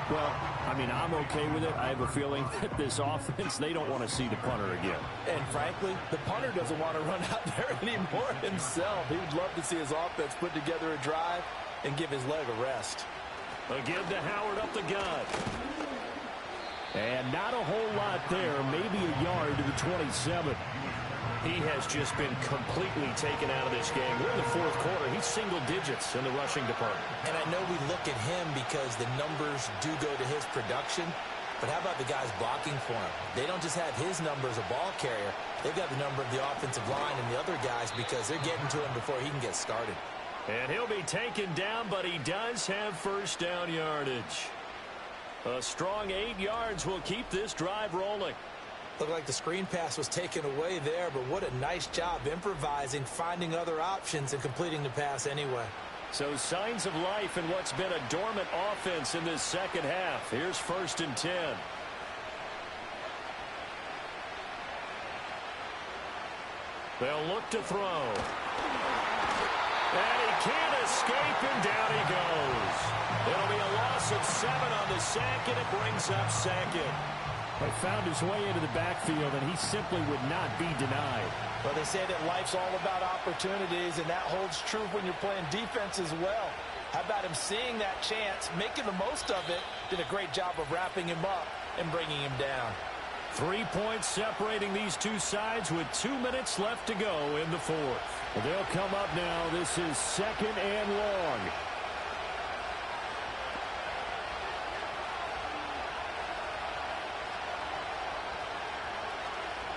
Well, I mean, I'm okay with it. I have a feeling that this offense, they don't want to see the punter again.
And frankly, the punter doesn't want to run out there anymore himself. He would love to see his offense put together a drive and give his leg a rest.
Again to Howard up the gut.
And not a whole lot there. Maybe a yard to the 27.
He has just been completely taken out of this game. We're in the 4th quarter. He's single digits in the rushing department.
And I know we look at him because the numbers do go to his production. But how about the guys blocking for him? They don't just have his number as a ball carrier. They've got the number of the offensive line and the other guys because they're getting to him before he can get started.
And he'll be taken down, but he does have 1st down yardage. A strong 8 yards will keep this drive rolling.
Looked like the screen pass was taken away there, but what a nice job improvising, finding other options, and completing the pass anyway.
So signs of life in what's been a dormant offense in this second half. Here's 1st and 10. They'll look to throw. And he can't escape, and down he goes. It'll be a loss of 7 on the sack, and it brings up second.
He found his way into the backfield, and he simply would not be denied.
Well, they say that life's all about opportunities, and that holds true when you're playing defense as well. How about him seeing that chance, making the most of it, did a great job of wrapping him up and bringing him down.
3 points separating these two sides with 2 minutes left to go in the fourth.
Well, they'll come up now. This is 2nd and long.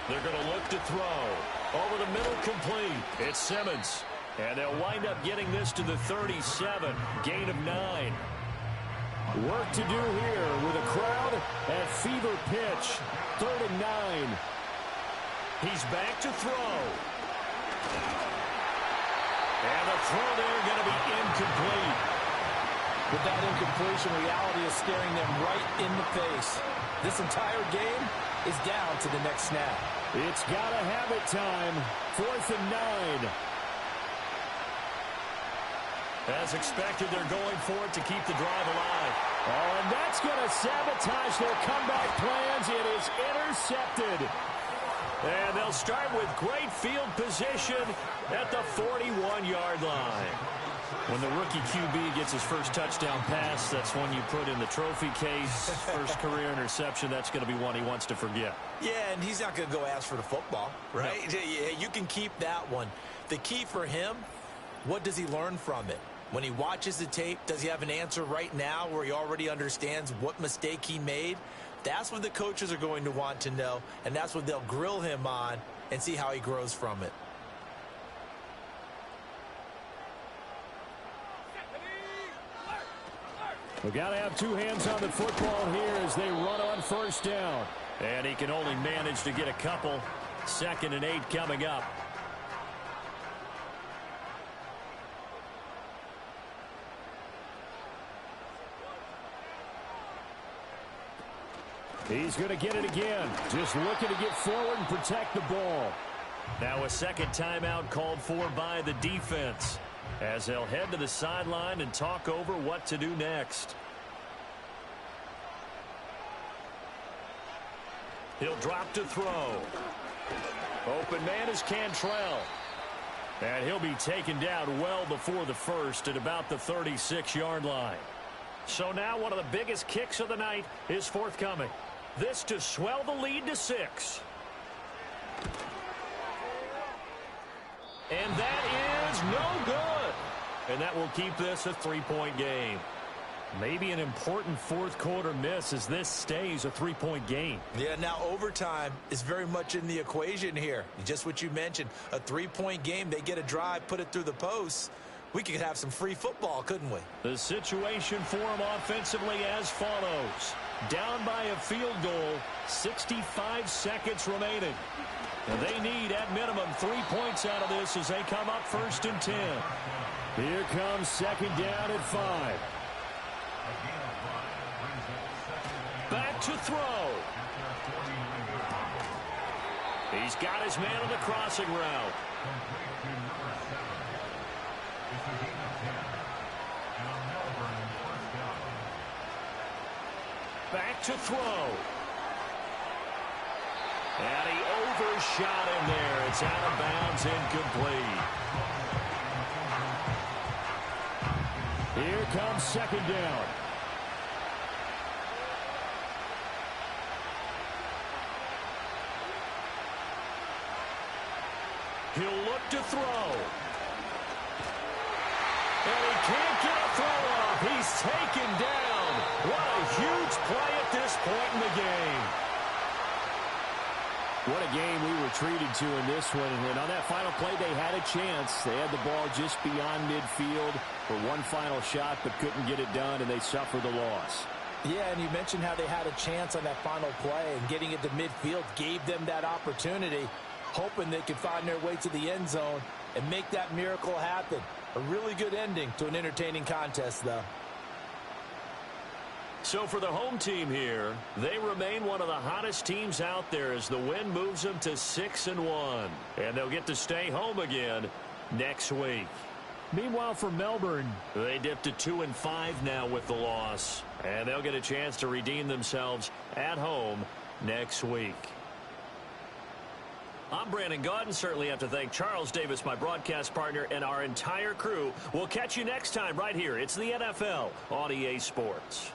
They're going to look to throw. Over the middle, complete. It's Simmons. And they'll wind up getting this to the 37. Gain of 9.
Work to do here with a crowd at fever pitch. 3rd and 9.
He's back to throw. And the throw there going to be incomplete.
With that incompletion, reality is staring them right in the face. This entire game is down to the next snap.
It's got to have it time. 4th and 9.
As expected, they're going for it to keep the drive alive.
Oh, and that's going to sabotage their comeback plans. It is intercepted.
And they'll start with great field position at the 41-yard line. When the rookie QB gets his first touchdown pass, that's one you put in the trophy case. First career interception, that's going to be one he wants to forget.
Yeah, and he's not going to go ask for the football, right? No. You can keep that one. The key for him, what does he learn from it? When he watches the tape, does he have an answer right now where he already understands what mistake he made? That's what the coaches are going to want to know, and that's what they'll grill him on and see how he grows from it.
We've got to have 2 hands on the football here as they run on 1st down.
And he can only manage to get a couple. 2nd and 8 coming up.
He's going to get it again. Just looking to get forward and protect the ball.
Now a second timeout called for by the defense, as they'll head to the sideline and talk over what to do next. He'll drop to throw. Open man is Cantrell. And he'll be taken down well before the first at about the 36-yard line. So now one of the biggest kicks of the night is forthcoming. This to swell the lead to 6. And that is no good. And that will keep this a 3-point game.
Maybe an important 4th quarter miss as this stays a 3-point game.
Yeah, now overtime is very much in the equation here. Just what you mentioned, a 3-point game. They get a drive, put it through the posts. We could have some free football, couldn't we?
The situation for them offensively as follows. Down by a field goal, 65 seconds remaining. And they need, at minimum, 3 points out of this as they come up 1st and 10.
Here comes 2nd down at 5.
Back to throw. He's got his man on the crossing route. Back to throw. And he overshot him there. It's out of bounds, incomplete.
Here comes 2nd down.
He'll look to throw. And he can't get a throw off. He's taken down. What a huge play at this point in the game.
What a game we were treated to in this one. And on that final play, they had a chance. They had the ball just beyond midfield for one final shot, but couldn't get it done, and they suffered the loss.
Yeah, and you mentioned how they had a chance on that final play, and getting it to midfield gave them that opportunity, hoping they could find their way to the end zone and make that miracle happen. A really good ending to an entertaining contest, though.
So So for the home team here, they remain one of the hottest teams out there as the win moves them to 6-1. And they'll get to stay home again next week.
Meanwhile, for Melbourne,
they dipped to 2-5 now with the loss. And they'll get a chance to redeem themselves at home next week. I'm Brandon Gaudin. Certainly have to thank Charles Davis, my broadcast partner, and our entire crew. We'll catch you next time right here. It's the NFL on EA Sports.